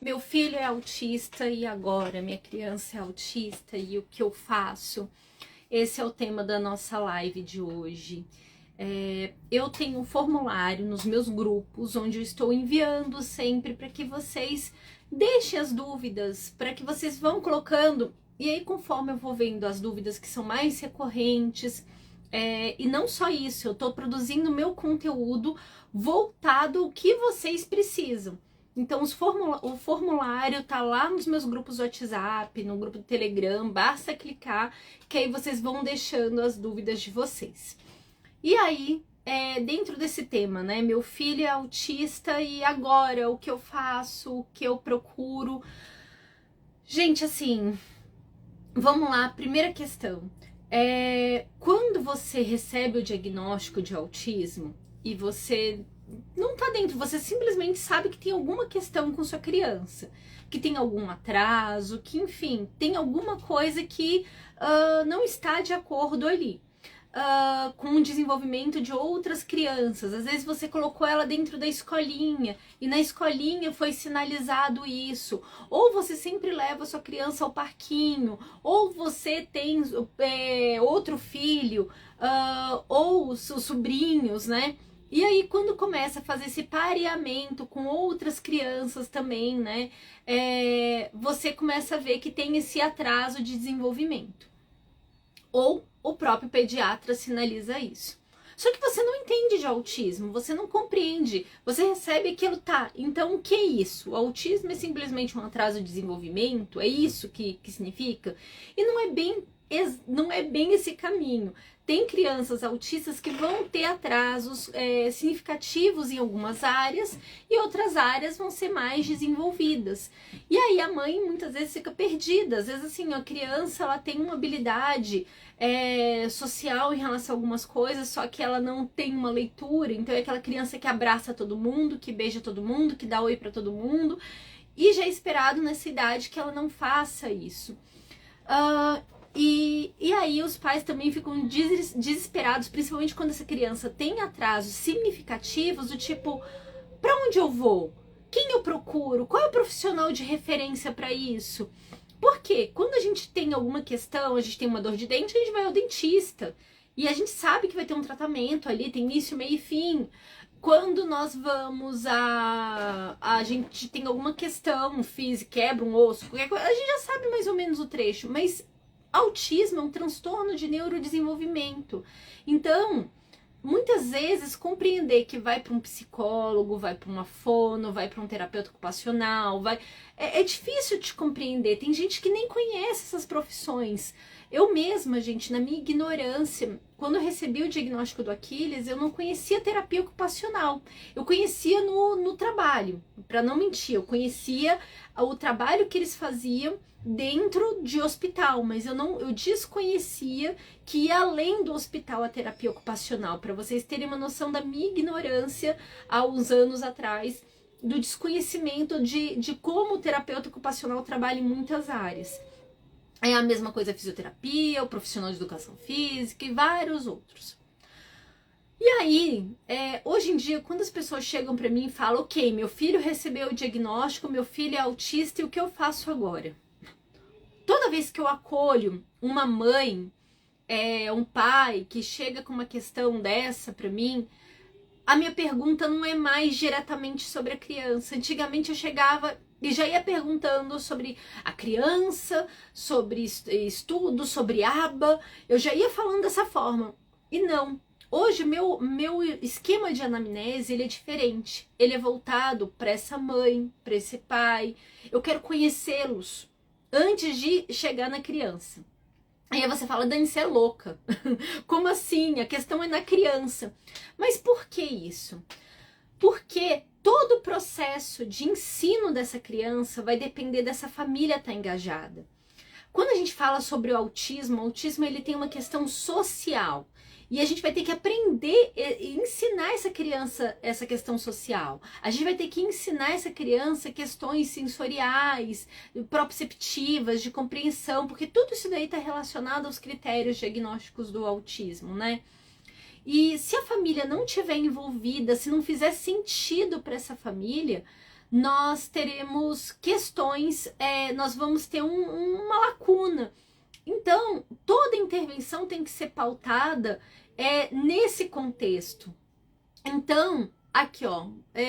Meu filho é autista e agora minha criança é autista e o que eu faço? Esse é o tema da nossa live de hoje. Eu tenho um formulário nos meus grupos onde eu estou enviando sempre para que vocês deixem as dúvidas, para que vocês vão colocando. E aí, conforme eu vou vendo as dúvidas que são mais recorrentes, e não só isso, eu estou produzindo meu conteúdo voltado ao que vocês precisam. Então, o formulário tá lá nos meus grupos do WhatsApp, no grupo do Telegram, basta clicar que aí vocês vão deixando as dúvidas de vocês. E aí, dentro desse tema, né? Meu filho é autista e agora o que eu faço, o que eu procuro? Gente, assim, vamos lá, primeira questão. Quando você recebe o diagnóstico de autismo e você não tá dentro, você simplesmente sabe que tem alguma questão com sua criança, que tem algum atraso, que enfim, tem alguma coisa que não está de acordo ali. Com o desenvolvimento de outras crianças. Às vezes você colocou ela dentro da escolinha e na escolinha foi sinalizado isso. Ou você sempre leva sua criança ao parquinho, ou você tem outro filho, ou os sobrinhos, né? E aí, quando começa a fazer esse pareamento com outras crianças também, né? Você começa a ver que tem esse atraso de desenvolvimento. Ou o próprio pediatra sinaliza isso. Só que você não entende de autismo, você não compreende, você recebe aquilo, tá, então o que é isso? O autismo é simplesmente um atraso de desenvolvimento? É isso que significa? E não é bem esse caminho. Tem crianças autistas que vão ter atrasos significativos em algumas áreas e outras áreas vão ser mais desenvolvidas. E aí a mãe muitas vezes fica perdida. Às vezes assim, a criança ela tem uma habilidade social em relação a algumas coisas, só que ela não tem uma leitura. Então é aquela criança que abraça todo mundo, que beija todo mundo, que dá oi para todo mundo. E já é esperado nessa idade que ela não faça isso. E aí os pais também ficam desesperados, principalmente quando essa criança tem atrasos significativos, do tipo, para onde eu vou? Quem eu procuro? Qual é o profissional de referência para isso? Porque quando a gente tem alguma questão, a gente tem uma dor de dente, a gente vai ao dentista. E a gente sabe que vai ter um tratamento ali, tem início, meio e fim. Quando nós vamos a gente tem alguma questão física, quebra um osso, qualquer coisa, a gente já sabe mais ou menos o trecho, mas autismo é um transtorno de neurodesenvolvimento. Então, muitas vezes compreender que vai para um psicólogo, vai para uma fono, vai para um terapeuta ocupacional, é difícil de compreender. Tem gente que nem conhece essas profissões. Eu mesma, gente, na minha ignorância, quando eu recebi o diagnóstico do Aquiles, eu não conhecia terapia ocupacional. Eu conhecia no trabalho, para não mentir, eu conhecia o trabalho que eles faziam dentro de hospital, mas eu desconhecia que ia além do hospital a terapia ocupacional, para vocês terem uma noção da minha ignorância há uns anos atrás, do desconhecimento de como o terapeuta ocupacional trabalha em muitas áreas. É a mesma coisa a fisioterapia, o profissional de educação física e vários outros. E aí, hoje em dia, quando as pessoas chegam para mim e falam, ok, meu filho recebeu o diagnóstico, meu filho é autista, e o que eu faço agora? Toda vez que eu acolho uma mãe, um pai que chega com uma questão dessa para mim, a minha pergunta não é mais diretamente sobre a criança. Antigamente eu chegava e já ia perguntando sobre a criança, sobre estudo, sobre aba, eu já ia falando dessa forma. E não. Hoje meu esquema de anamnese ele é diferente. Ele é voltado para essa mãe, para esse pai. Eu quero conhecê-los antes de chegar na criança. Aí você fala, Dani, você é louca. Como assim? A questão é na criança. Mas por que isso? Porque todo o processo de ensino dessa criança vai depender dessa família estar engajada. Quando a gente fala sobre o autismo ele tem uma questão social. E a gente vai ter que aprender e ensinar essa criança essa questão social. A gente vai ter que ensinar essa criança questões sensoriais, proprioceptivas, de compreensão, porque tudo isso daí está relacionado aos critérios diagnósticos do autismo, né? E se a família não estiver envolvida, se não fizer sentido para essa família, nós teremos questões, nós vamos ter uma lacuna. Então, toda intervenção tem que ser pautada nesse contexto. Então, aqui ó,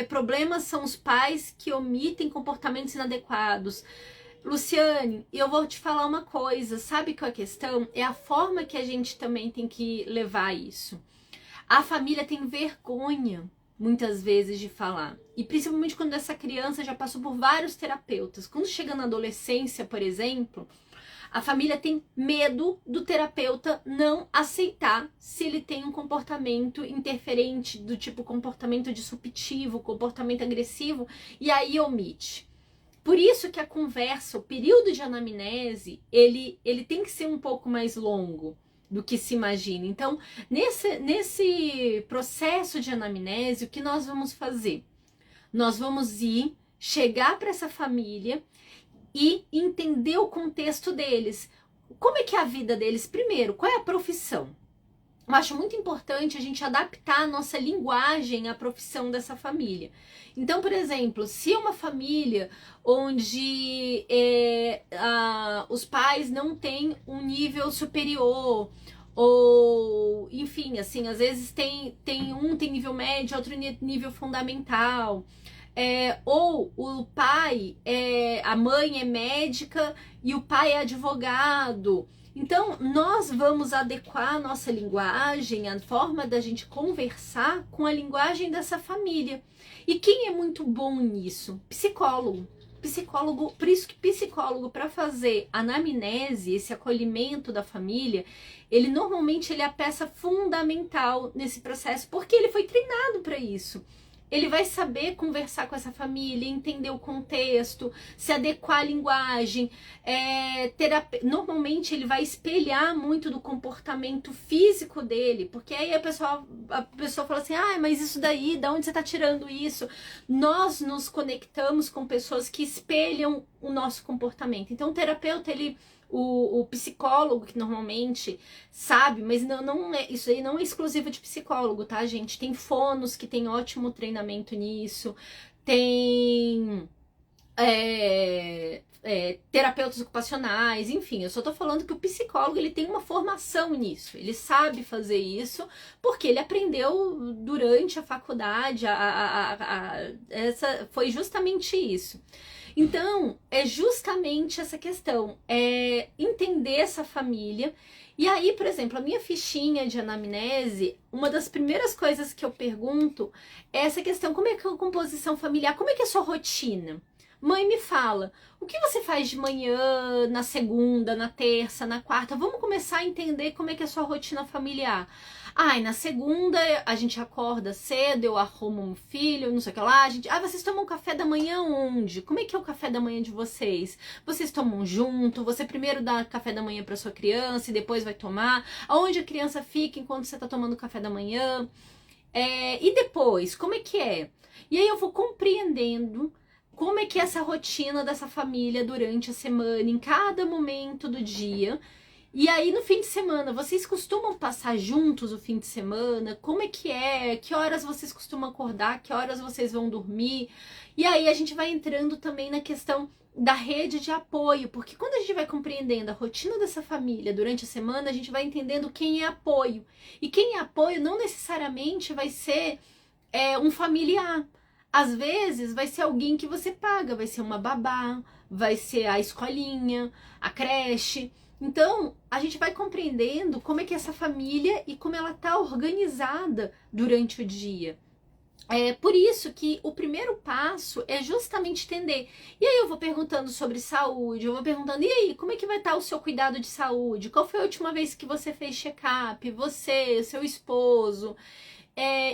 problemas são os pais que omitem comportamentos inadequados. Luciane, eu vou te falar uma coisa, sabe qual é a questão? É a forma que a gente também tem que levar isso. A família tem vergonha, muitas vezes, de falar. E principalmente quando essa criança já passou por vários terapeutas. Quando chega na adolescência, por exemplo, a família tem medo do terapeuta não aceitar se ele tem um comportamento interferente, do tipo comportamento disruptivo, comportamento agressivo, e aí omite. Por isso que a conversa, o período de anamnese, ele tem que ser um pouco mais longo do que se imagina. Então, nesse processo de anamnese, o que nós vamos fazer? Nós vamos chegar para essa família e entender o contexto deles. Como é que é a vida deles? Primeiro, qual é a profissão? Eu acho muito importante a gente adaptar a nossa linguagem à profissão dessa família. Então, por exemplo, se é uma família onde os pais não têm um nível superior, ou, enfim, assim, às vezes tem nível médio, outro nível fundamental, ou o pai, a mãe é médica e o pai é advogado. Então, nós vamos adequar a nossa linguagem, a forma da gente conversar com a linguagem dessa família. E quem é muito bom nisso? Psicólogo. Psicólogo, por isso que psicólogo, para fazer anamnese, esse acolhimento da família, ele normalmente é a peça fundamental nesse processo, porque ele foi treinado para isso. Ele vai saber conversar com essa família, entender o contexto, se adequar à linguagem. Normalmente ele vai espelhar muito do comportamento físico dele, porque aí a pessoa fala assim, mas isso daí, da onde você está tirando isso? Nós nos conectamos com pessoas que espelham o nosso comportamento. Então o terapeuta, o psicólogo, que normalmente sabe, mas isso aí não é exclusivo de psicólogo, tá, gente? Tem fonos que tem ótimo treinamento nisso, tem terapeutas ocupacionais, enfim, eu só tô falando que o psicólogo, ele tem uma formação nisso, ele sabe fazer isso, porque ele aprendeu durante a faculdade, foi justamente isso. Então, é justamente essa questão, entender essa família. E aí, por exemplo, a minha fichinha de anamnese, uma das primeiras coisas que eu pergunto é essa questão, como é que é a composição familiar, como é que é a sua rotina? Mãe, me fala, o que você faz de manhã, na segunda, na terça, na quarta? Vamos começar a entender como é que é a sua rotina familiar. Na segunda a gente acorda cedo, eu arrumo um filho, não sei o que lá. Vocês tomam café da manhã onde? Como é que é o café da manhã de vocês? Vocês tomam junto? Você primeiro dá café da manhã para sua criança e depois vai tomar? Aonde a criança fica enquanto você está tomando café da manhã? E depois, como é que é? E aí eu vou compreendendo como é que é essa rotina dessa família durante a semana, em cada momento do dia. E aí no fim de semana, vocês costumam passar juntos o fim de semana? Como é? Que horas vocês costumam acordar? Que horas vocês vão dormir? E aí a gente vai entrando também na questão da rede de apoio, porque quando a gente vai compreendendo a rotina dessa família durante a semana, a gente vai entendendo quem é apoio. E quem é apoio não necessariamente vai ser um familiar. Às vezes vai ser alguém que você paga, vai ser uma babá, vai ser a escolinha, a creche. Então, a gente vai compreendendo como é que é essa família e como ela está organizada durante o dia. Por isso que o primeiro passo é justamente entender. E aí eu vou perguntando sobre saúde, eu vou perguntando, e aí, como é que vai estar o seu cuidado de saúde? Qual foi a última vez que você fez check-up? Você, seu esposo...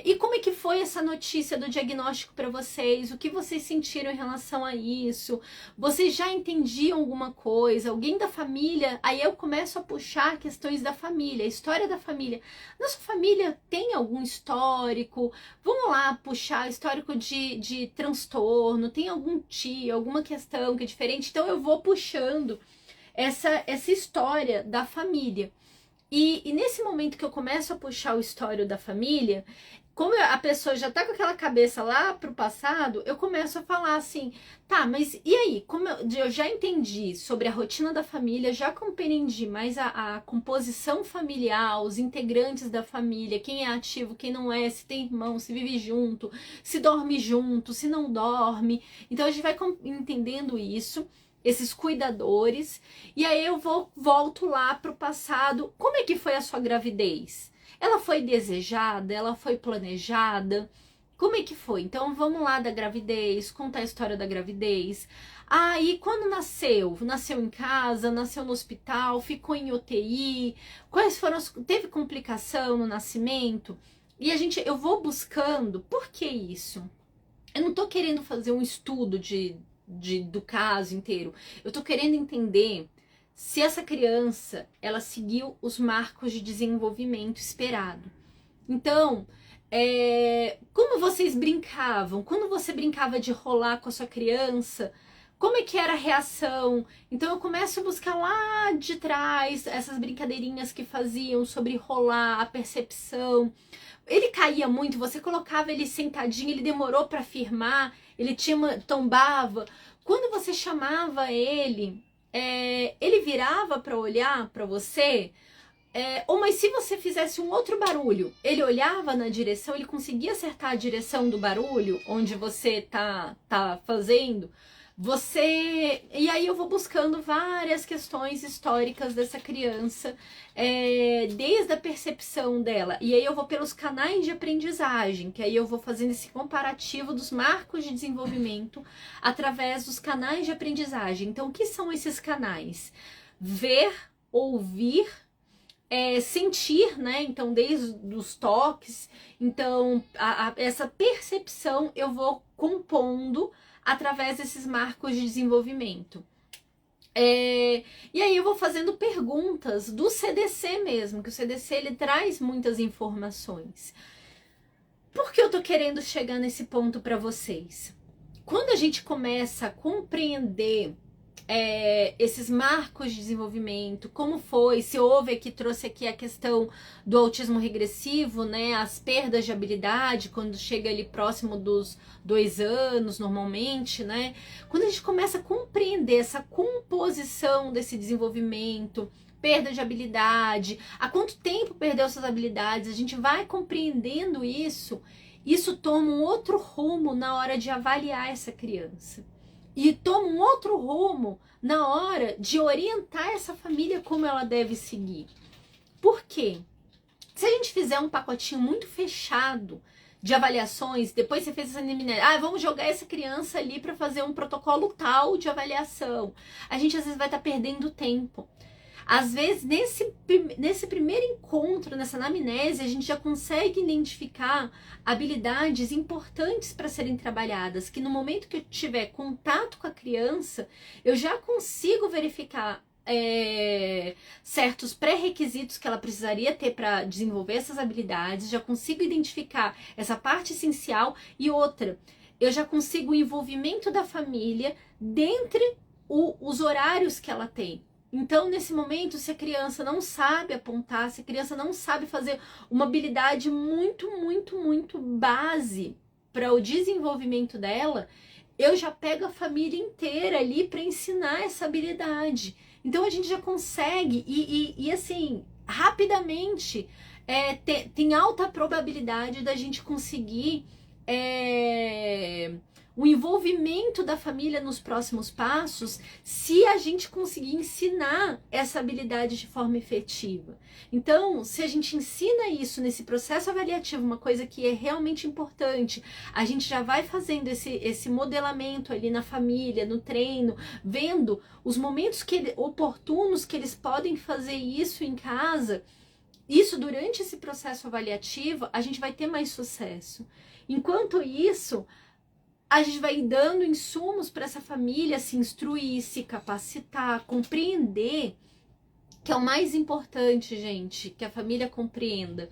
e como é que foi essa notícia do diagnóstico para vocês? O que vocês sentiram em relação a isso? Vocês já entendiam alguma coisa? Alguém da família? Aí eu começo a puxar questões da família, a história da família. Nossa família tem algum histórico? Vamos lá puxar histórico de transtorno? Tem algum tio, alguma questão que é diferente? Então eu vou puxando essa história da família. E nesse momento que eu começo a puxar o histórico da família, como a pessoa já tá com aquela cabeça lá pro passado, eu começo a falar assim, tá, mas e aí? Como eu já entendi sobre a rotina da família, já compreendi mais a composição familiar, os integrantes da família, quem é ativo, quem não é, se tem irmão, se vive junto, se dorme junto, se não dorme. Então a gente vai entendendo isso, esses cuidadores, e aí eu volto lá pro passado. Como é que foi a sua gravidez? Ela foi desejada? Ela foi planejada? Como é que foi? Então vamos lá da gravidez, contar a história da gravidez. Ah, e quando nasceu? Nasceu em casa, nasceu no hospital, ficou em UTI? Quais foram teve complicação no nascimento? E eu vou buscando, por que isso? Eu não tô querendo fazer um estudo do caso inteiro. Eu tô querendo entender se essa criança, ela seguiu os marcos de desenvolvimento esperado. Então, como vocês brincavam? Quando você brincava de rolar com a sua criança, como é que era a reação? Então eu começo a buscar lá de trás essas brincadeirinhas que faziam sobre rolar, a percepção. Ele caía muito, você colocava ele sentadinho, ele demorou para firmar, ele tombava. Quando você chamava ele, ele virava para olhar para você, mas se você fizesse um outro barulho, ele olhava na direção, ele conseguia acertar a direção do barulho onde você tá fazendo. E aí eu vou buscando várias questões históricas dessa criança, desde a percepção dela. E aí eu vou pelos canais de aprendizagem, que aí eu vou fazendo esse comparativo dos marcos de desenvolvimento através dos canais de aprendizagem. Então, o que são esses canais? Ver, ouvir, sentir, né? Então, desde os toques. Então, essa percepção eu vou compondo através desses marcos de desenvolvimento. E aí eu vou fazendo perguntas do CDC mesmo, que o CDC ele traz muitas informações. Por que eu tô querendo chegar nesse ponto para vocês? Quando a gente começa a compreender esses marcos de desenvolvimento, como foi, se houve aqui, trouxe aqui a questão do autismo regressivo, né, as perdas de habilidade, quando chega ali próximo dos 2 anos, normalmente, né, quando a gente começa a compreender essa composição desse desenvolvimento, perda de habilidade, há quanto tempo perdeu essas habilidades, a gente vai compreendendo isso toma um outro rumo na hora de avaliar essa criança. E toma um outro rumo na hora de orientar essa família como ela deve seguir. Por quê? Se a gente fizer um pacotinho muito fechado de avaliações, depois você fez essa anamnese, vamos jogar essa criança ali para fazer um protocolo tal de avaliação. A gente às vezes vai estar perdendo tempo. Às vezes, nesse primeiro encontro, nessa anamnese, a gente já consegue identificar habilidades importantes para serem trabalhadas, que no momento que eu tiver contato com a criança, eu já consigo verificar certos pré-requisitos que ela precisaria ter para desenvolver essas habilidades, já consigo identificar essa parte essencial e outra, eu já consigo o envolvimento da família dentre os horários que ela tem. Então, nesse momento, se a criança não sabe apontar, se a criança não sabe fazer uma habilidade muito, muito, muito base para o desenvolvimento dela, eu já pego a família inteira ali para ensinar essa habilidade. Então, a gente já consegue, e assim, rapidamente, tem alta probabilidade da gente conseguir o envolvimento da família nos próximos passos, se a gente conseguir ensinar essa habilidade de forma efetiva. Então, se a gente ensina isso nesse processo avaliativo, uma coisa que é realmente importante, a gente já vai fazendo esse modelamento ali na família, no treino, vendo os momentos oportunos que eles podem fazer isso em casa. Isso, durante esse processo avaliativo, a gente vai ter mais sucesso. Enquanto isso, a gente vai dando insumos para essa família se instruir, se capacitar, compreender, que é o mais importante, gente, que a família compreenda,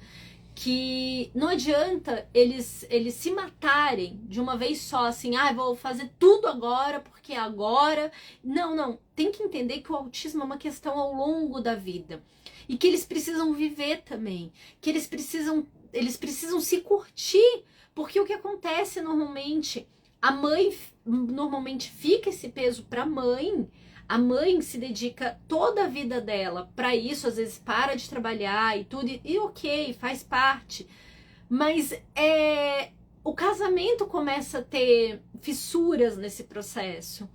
que não adianta eles se matarem de uma vez só, assim, vou fazer tudo agora, porque agora... Não, tem que entender que o autismo é uma questão ao longo da vida, e que eles precisam viver também, que eles precisam eles precisam se curtir, porque o que acontece normalmente, a mãe normalmente fica esse peso para a mãe se dedica toda a vida dela para isso, às vezes para de trabalhar e tudo, e ok, faz parte, mas o casamento começa a ter fissuras nesse processo,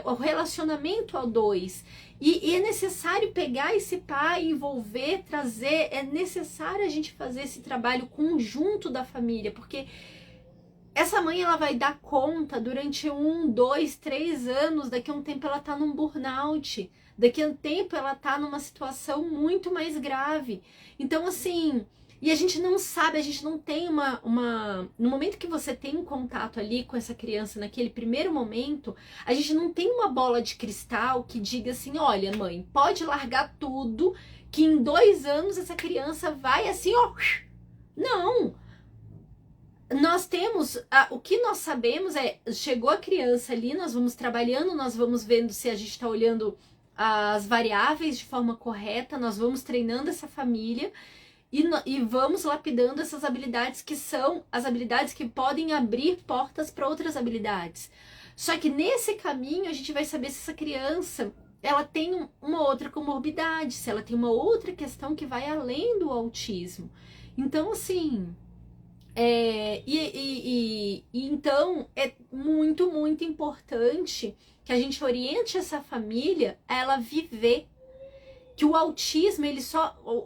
o relacionamento a dois. E é necessário pegar esse pai, envolver, trazer, é necessário a gente fazer esse trabalho conjunto da família, porque essa mãe ela vai dar conta durante 1, 2, 3 anos, daqui a um tempo ela tá num burnout, daqui a um tempo ela tá numa situação muito mais grave. Então assim, e a gente não sabe, a gente não tem no momento que você tem um contato ali com essa criança, naquele primeiro momento, a gente não tem uma bola de cristal que diga assim, olha mãe, pode largar tudo, que em 2 anos essa criança vai assim, ó, não. Nós temos, o que nós sabemos chegou a criança ali, nós vamos trabalhando, nós vamos vendo se a gente está olhando as variáveis de forma correta, nós vamos treinando essa família, e vamos lapidando essas habilidades que são as habilidades que podem abrir portas para outras habilidades. Só que nesse caminho a gente vai saber se essa criança ela tem uma outra comorbidade, se ela tem uma outra questão que vai além do autismo. Então, assim, então é muito, muito importante que a gente oriente essa família a ela viver. Que o autismo,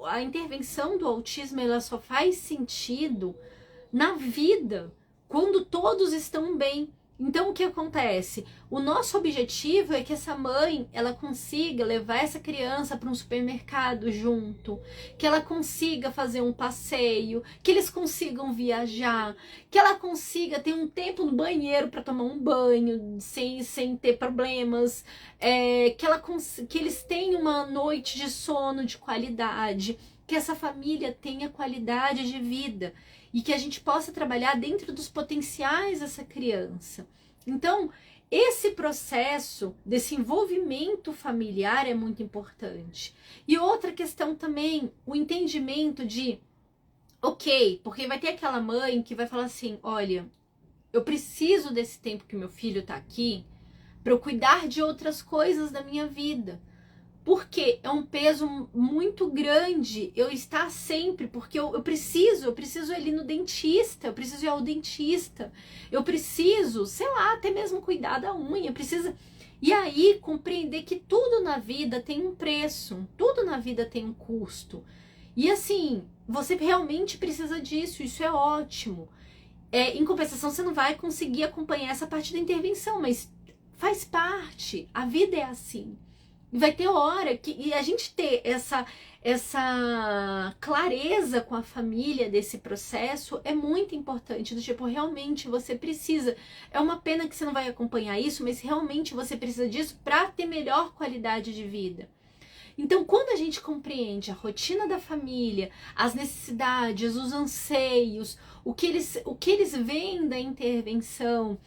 a intervenção do autismo, ela só faz sentido na vida, quando todos estão bem. Então, o que acontece? O nosso objetivo é que essa mãe, ela consiga levar essa criança para um supermercado junto, que ela consiga fazer um passeio, que eles consigam viajar, que ela consiga ter um tempo no banheiro para tomar um banho, sem ter problemas, que eles tenham uma noite de sono de qualidade, que essa família tenha qualidade de vida e que a gente possa trabalhar dentro dos potenciais dessa criança. Então, esse processo desse envolvimento familiar é muito importante. E outra questão também, o entendimento de, ok, porque vai ter aquela mãe que vai falar assim, olha, eu preciso desse tempo que meu filho tá aqui para eu cuidar de outras coisas da minha vida. Porque é um peso muito grande eu estar sempre, porque eu preciso ir ali no dentista, eu preciso ir ao dentista, eu preciso, sei lá, até mesmo cuidar da unha, precisa. E aí compreender que tudo na vida tem um preço, tudo na vida tem um custo. E assim, você realmente precisa disso, isso é ótimo. Em compensação, você não vai conseguir acompanhar essa parte da intervenção, mas faz parte, a vida é assim. E vai ter hora e a gente ter essa clareza com a família desse processo é muito importante, do tipo, realmente você precisa, é uma pena que você não vai acompanhar isso, mas realmente você precisa disso para ter melhor qualidade de vida. Então, quando a gente compreende a rotina da família, as necessidades, os anseios, o que eles veem da intervenção,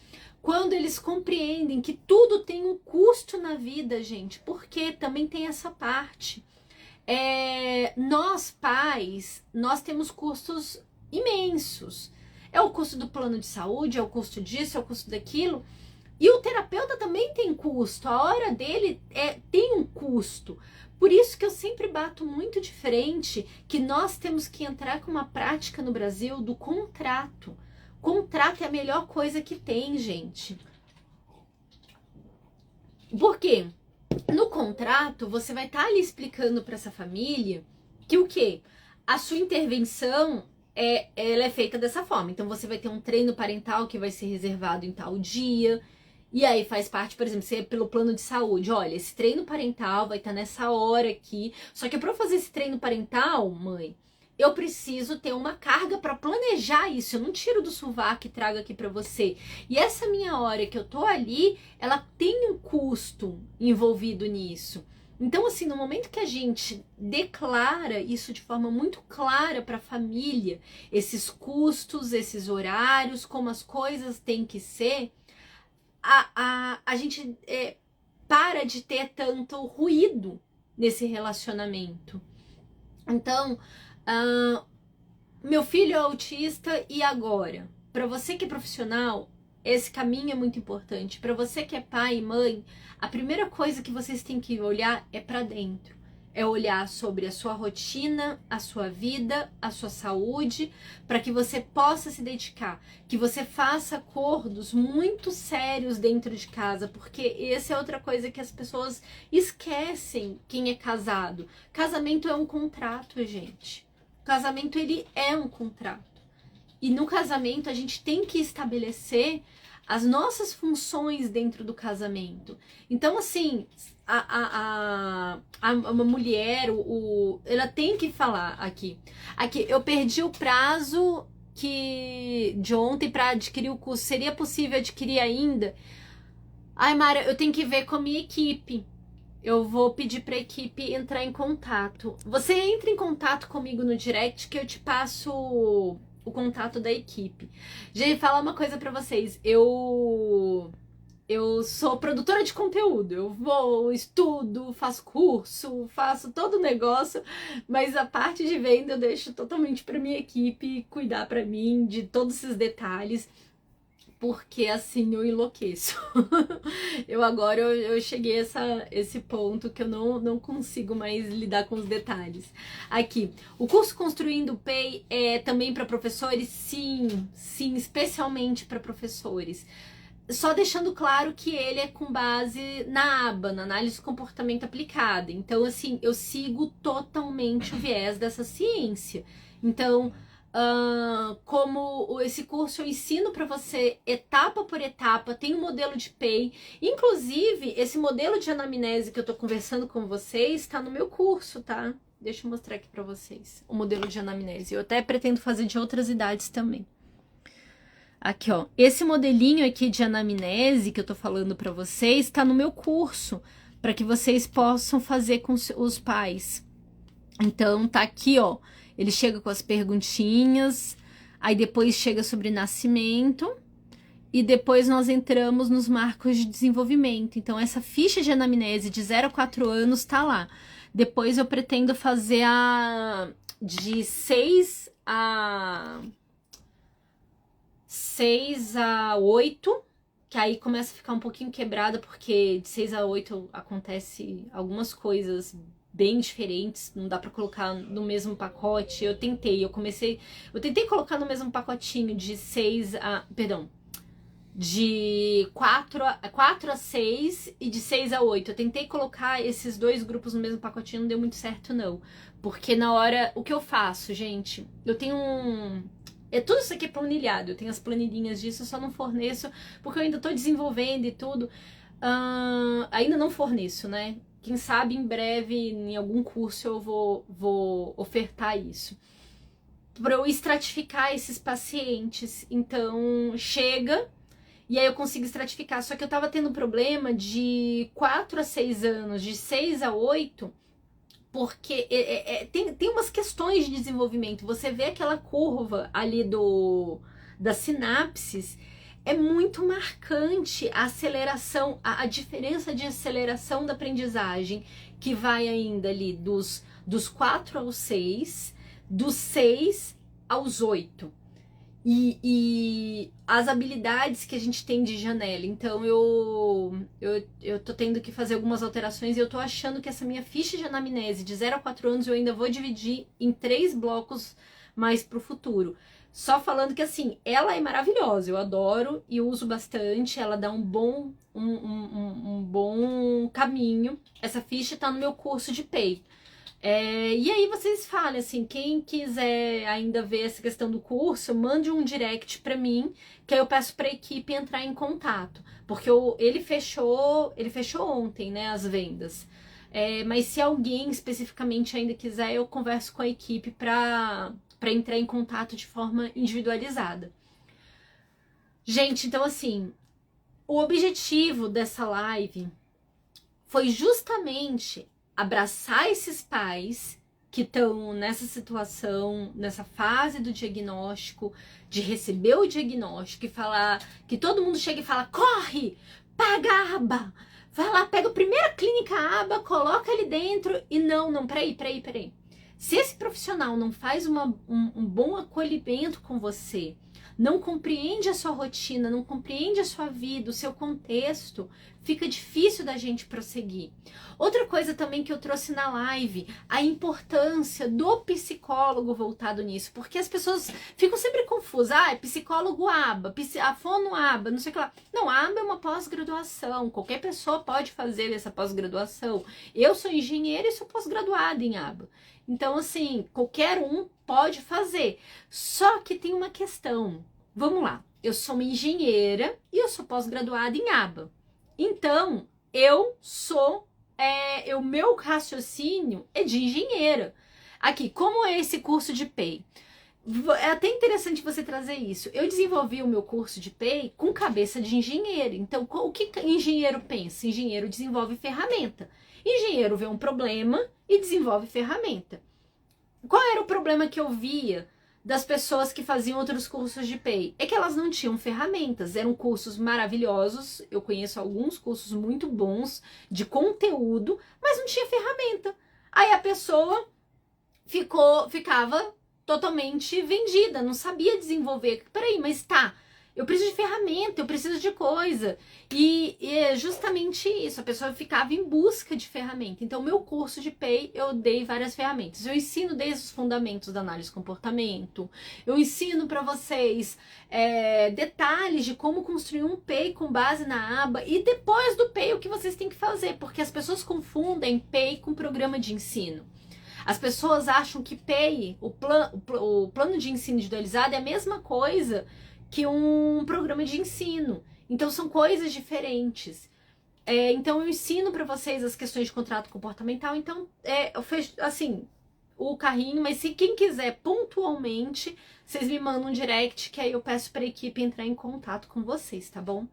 quando eles compreendem que tudo tem um custo na vida, gente, porque também tem essa parte. Nós, pais, nós temos custos imensos. É o custo do plano de saúde, é o custo disso, é o custo daquilo. E o terapeuta também tem custo, a hora dele tem um custo. Por isso que eu sempre bato muito de frente que nós temos que entrar com uma prática no Brasil do contrato. Contrato é a melhor coisa que tem, gente. Por quê? No contrato, você vai estar ali explicando para essa família que o quê? A sua intervenção ela é feita dessa forma. Então, você vai ter um treino parental que vai ser reservado em tal dia. E aí faz parte, por exemplo, se é pelo plano de saúde. Olha, esse treino parental vai estar nessa hora aqui. Só que para eu fazer esse treino parental, mãe, eu preciso ter uma carga para planejar isso. Eu não tiro do sovaco e trago aqui para você. E essa minha hora que eu tô ali, ela tem um custo envolvido nisso. Então, assim, no momento que a gente declara isso de forma muito clara para a família, esses custos, esses horários, como as coisas têm que ser, a gente para de ter tanto ruído nesse relacionamento. Então, meu filho é autista e agora? Para você que é profissional, esse caminho é muito importante. Para você que é pai e mãe, a primeira coisa que vocês têm que olhar é para dentro. É olhar sobre a sua rotina, a sua vida, a sua saúde, para que você possa se dedicar, que você faça acordos muito sérios dentro de casa, porque essa é outra coisa que as pessoas esquecem quem é casado. Casamento é um contrato, gente. O casamento, ele é um contrato. E no casamento a gente tem que estabelecer as nossas funções dentro do casamento. Então, assim, uma mulher, ela tem que falar aqui. Aqui, eu perdi o prazo de ontem para adquirir o curso. Seria possível adquirir ainda? Ai, Mara, eu tenho que ver com a minha equipe. Eu vou pedir para a equipe entrar em contato. Você entra em contato comigo no direct que eu te passo o contato da equipe. Gente, falar uma coisa para vocês. Eu sou produtora de conteúdo. Eu vou, estudo, faço curso, faço todo o negócio, mas a parte de venda eu deixo totalmente para minha equipe cuidar para mim de todos esses detalhes. Porque assim eu enlouqueço. eu cheguei a esse ponto que eu não consigo mais lidar com os detalhes. Aqui, o curso Construindo o PEI é também para professores? Sim, especialmente para professores. Só deixando claro que ele é com base na aba, na análise de comportamento aplicada. Então, assim, eu sigo totalmente o viés dessa ciência. Então, como esse curso eu ensino para você etapa por etapa, tem um modelo de PEI, inclusive esse modelo de anamnese que eu tô conversando com vocês está no meu curso, tá? Deixa eu mostrar aqui para vocês o modelo de anamnese. Eu até pretendo fazer de outras idades também. Aqui, ó, esse modelinho aqui de anamnese que eu tô falando para vocês está no meu curso, para que vocês possam fazer com os pais. Então, tá aqui, ó. Ele chega com as perguntinhas, aí depois chega sobre nascimento, e depois nós entramos nos marcos de desenvolvimento. Então, essa ficha de anamnese de 0 a 4 anos tá lá. Depois eu pretendo fazer a de 6 a 8, que aí começa a ficar um pouquinho quebrada, porque de 6 a 8 acontece algumas coisas bem diferentes, não dá pra colocar no mesmo pacote. Eu tentei colocar no mesmo pacotinho de 4 a 6 e de 6 a 8. Eu tentei colocar esses dois grupos no mesmo pacotinho, não deu muito certo não. Porque na hora, o que eu faço, gente? Eu tenho tudo isso aqui é planilhado, eu tenho as planilhinhas disso, eu só não forneço, porque eu ainda tô desenvolvendo e tudo. Ainda não forneço, né? Quem sabe em breve, em algum curso, eu vou ofertar isso. Para eu estratificar esses pacientes. Então, chega e aí eu consigo estratificar. Só que eu tava tendo problema de 4 a 6 anos, de 6 a 8, porque tem umas questões de desenvolvimento. Você vê aquela curva ali das sinapses, é muito marcante a aceleração, a diferença de aceleração da aprendizagem, que vai ainda ali dos 4 aos 6, dos 6 aos 8. E as habilidades que a gente tem de janela. Então eu tô tendo que fazer algumas alterações e eu tô achando que essa minha ficha de anamnese de 0 a 4 anos eu ainda vou dividir em 3 blocos mais pro futuro. Só falando que assim, ela é maravilhosa, eu adoro e uso bastante, ela dá um bom caminho. Essa ficha tá no meu curso de PEI. E aí vocês falem assim, quem quiser ainda ver essa questão do curso, mande um direct pra mim, que aí eu peço pra equipe entrar em contato. Porque ele fechou ontem, né, as vendas. Mas se alguém especificamente ainda quiser, eu converso com a equipe pra entrar em contato de forma individualizada. Gente, então assim, o objetivo dessa live foi justamente abraçar esses pais que estão nessa situação, nessa fase do diagnóstico, de receber o diagnóstico e falar, que todo mundo chega e fala, corre, paga a aba, vai lá, pega a primeira clínica aba, coloca ali dentro e não, peraí. Se esse profissional não faz um bom acolhimento com você, não compreende a sua rotina, não compreende a sua vida, o seu contexto, fica difícil da gente prosseguir. Outra coisa também que eu trouxe na live, a importância do psicólogo voltado nisso, porque as pessoas ficam sempre confusas. Ah, é psicólogo aba, a fono aba, não sei o que lá. Não, a aba é uma pós-graduação, qualquer pessoa pode fazer essa pós-graduação. Eu sou engenheira e sou pós-graduada em aba. Então, assim, qualquer um pode fazer. Só que tem uma questão. Vamos lá. Eu sou uma engenheira e eu sou pós-graduada em aba. Então, o meu raciocínio é de engenheira. Aqui, como é esse curso de PEI? É até interessante você trazer isso. Eu desenvolvi o meu curso de PEI com cabeça de engenheiro. Então, o que engenheiro pensa? Engenheiro desenvolve ferramenta. Engenheiro vê um problema e desenvolve ferramenta. Qual era o problema que eu via das pessoas que faziam outros cursos de PEI? É que elas não tinham ferramentas. Eram cursos maravilhosos. Eu conheço alguns cursos muito bons de conteúdo, mas não tinha ferramenta. Aí a pessoa ficava totalmente vendida, não sabia desenvolver. Peraí, mas tá, eu preciso de ferramenta, eu preciso de coisa. E é justamente isso, a pessoa ficava em busca de ferramenta. Então, meu curso de PEI, eu dei várias ferramentas. Eu ensino desde os fundamentos da análise de comportamento, eu ensino para vocês detalhes de como construir um PEI com base na aba, e depois do PEI, o que vocês têm que fazer, porque as pessoas confundem PEI com programa de ensino. As pessoas acham que PEI, o plano de ensino individualizado, é a mesma coisa que um programa de ensino. Então, são coisas diferentes. Então, eu ensino para vocês as questões de contrato comportamental. Então, eu fecho, assim, o carrinho. Mas se quem quiser pontualmente, vocês me mandam um direct, que aí eu peço para a equipe entrar em contato com vocês, tá bom?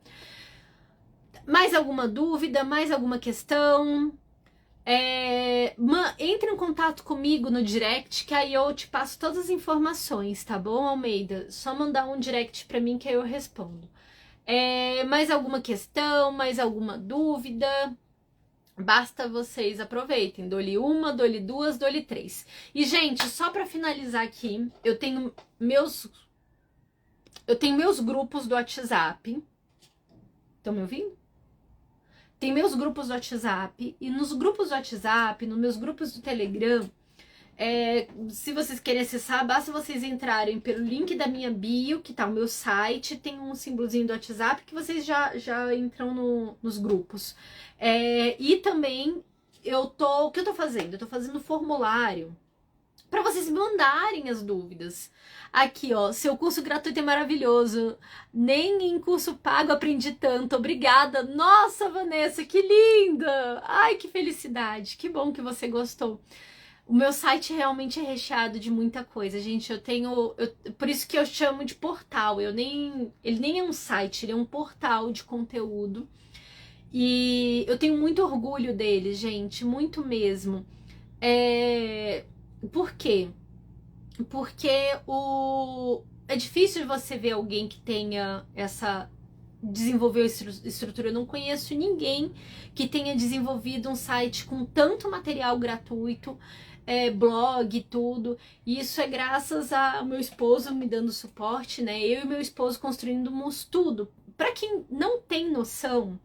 Mais alguma dúvida? Mais alguma questão? Entre em contato comigo no direct, que aí eu te passo todas as informações, tá bom, Almeida? Só mandar um direct pra mim que aí eu respondo. Mais alguma questão, mais alguma dúvida? Basta vocês aproveitem. Dou-lhe uma, dou-lhe duas, dou-lhe três. E, gente, só pra finalizar aqui, eu tenho meus grupos do WhatsApp. Estão me ouvindo? Tem meus grupos do WhatsApp, e nos grupos do WhatsApp, nos meus grupos do Telegram, se vocês querem acessar, basta vocês entrarem pelo link da minha bio, que tá o meu site, tem um símbolozinho do WhatsApp que vocês já entram nos grupos. E também, o que eu tô fazendo? Eu tô fazendo formulário para vocês me mandarem as dúvidas. Aqui, ó, seu curso gratuito é maravilhoso. Nem em curso pago aprendi tanto. Obrigada. Nossa, Vanessa, que linda! Ai, que felicidade. Que bom que você gostou. O meu site realmente é recheado de muita coisa, gente. Por isso que eu chamo de portal. Ele nem é um site, ele é um portal de conteúdo. E eu tenho muito orgulho dele, gente, muito mesmo. Por quê? Porque é difícil você ver alguém que tenha desenvolveu estrutura. Eu não conheço ninguém que tenha desenvolvido um site com tanto material gratuito, blog e tudo. E isso é graças ao meu esposo me dando suporte, né? Eu e meu esposo construímos tudo. Para quem não tem noção,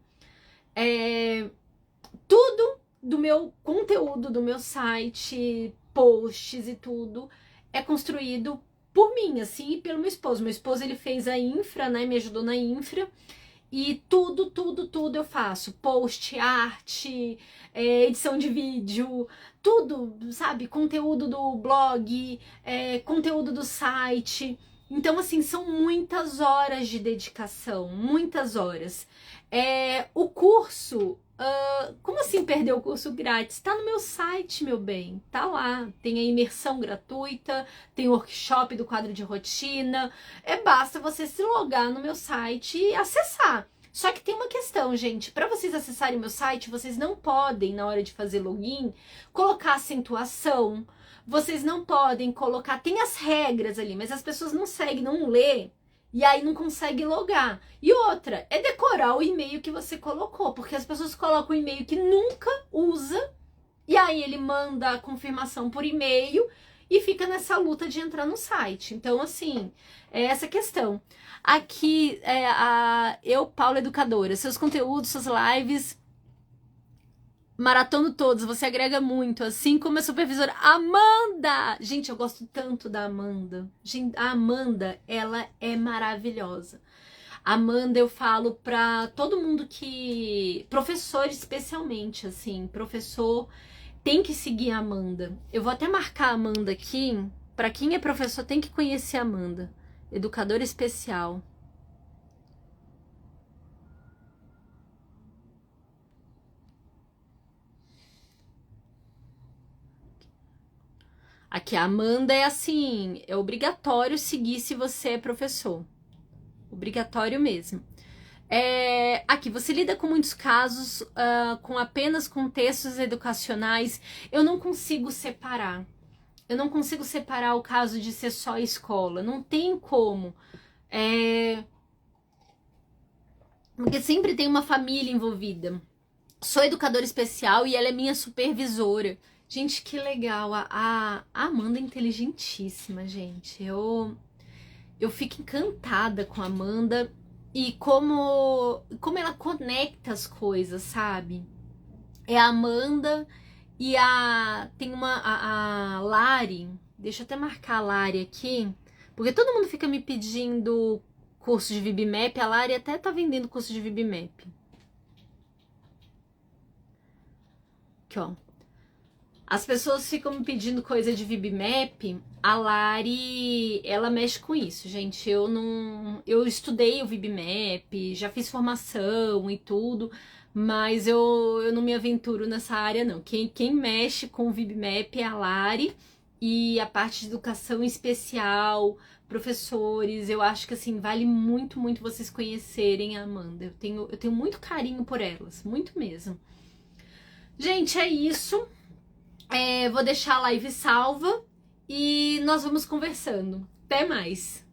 tudo do meu conteúdo, do meu site, posts e tudo, é construído por mim, assim, e pelo meu esposo. Meu esposo, ele fez a infra, né, me ajudou na infra, e tudo eu faço. Post, arte, edição de vídeo, tudo, sabe? Conteúdo do blog, conteúdo do site. Então, assim, são muitas horas de dedicação, muitas horas. O curso... como assim perder o curso grátis? Tá no meu site, meu bem. Tá lá. Tem a imersão gratuita, tem o workshop do quadro de rotina. Basta você se logar no meu site e acessar. Só que tem uma questão, gente. Para vocês acessarem meu site, vocês não podem, na hora de fazer login, colocar acentuação. Vocês não podem colocar... Tem as regras ali, mas as pessoas não seguem, não lê. E aí não consegue logar. E outra, decorar o e-mail que você colocou. Porque as pessoas colocam o e-mail que nunca usa E aí ele manda a confirmação por e-mail e fica nessa luta de entrar no site. Então, assim, é essa questão. Aqui, eu, Paula Educadora, seus conteúdos, suas lives, maratono todos, você agrega muito, assim como a supervisora Amanda. Gente, eu gosto tanto da Amanda. Gente, a Amanda, ela é maravilhosa. Amanda, eu falo pra todo mundo que... Professor especialmente, assim, professor tem que seguir a Amanda. Eu vou até marcar a Amanda aqui. Pra quem é professor, tem que conhecer a Amanda. Educadora especial. Aqui, a Amanda é assim, é obrigatório seguir se você é professor. Obrigatório mesmo. Aqui, você lida com muitos casos com apenas contextos educacionais. Eu não consigo separar. Eu não consigo separar o caso de ser só escola. Não tem como. Porque sempre tem uma família envolvida. Sou educadora especial e ela é minha supervisora. Gente, que legal. A Amanda é inteligentíssima, gente. Eu fico encantada com a Amanda e como ela conecta as coisas, sabe? É a Amanda e tem a Lari. Deixa eu até marcar a Lari aqui, porque todo mundo fica me pedindo curso de VibMap. A Lari até tá vendendo curso de VibMap. Aqui, ó. As pessoas ficam me pedindo coisa de VibMap. A Lari, ela mexe com isso, gente. Eu estudei o VibMap, já fiz formação e tudo, mas eu não me aventuro nessa área, não. Quem mexe com o VibMap é a Lari e a parte de educação especial, professores. Eu acho que, assim, vale muito, muito vocês conhecerem a Amanda. Eu tenho muito carinho por elas, muito mesmo. Gente, é isso. Vou deixar a live salva e nós vamos conversando. Até mais!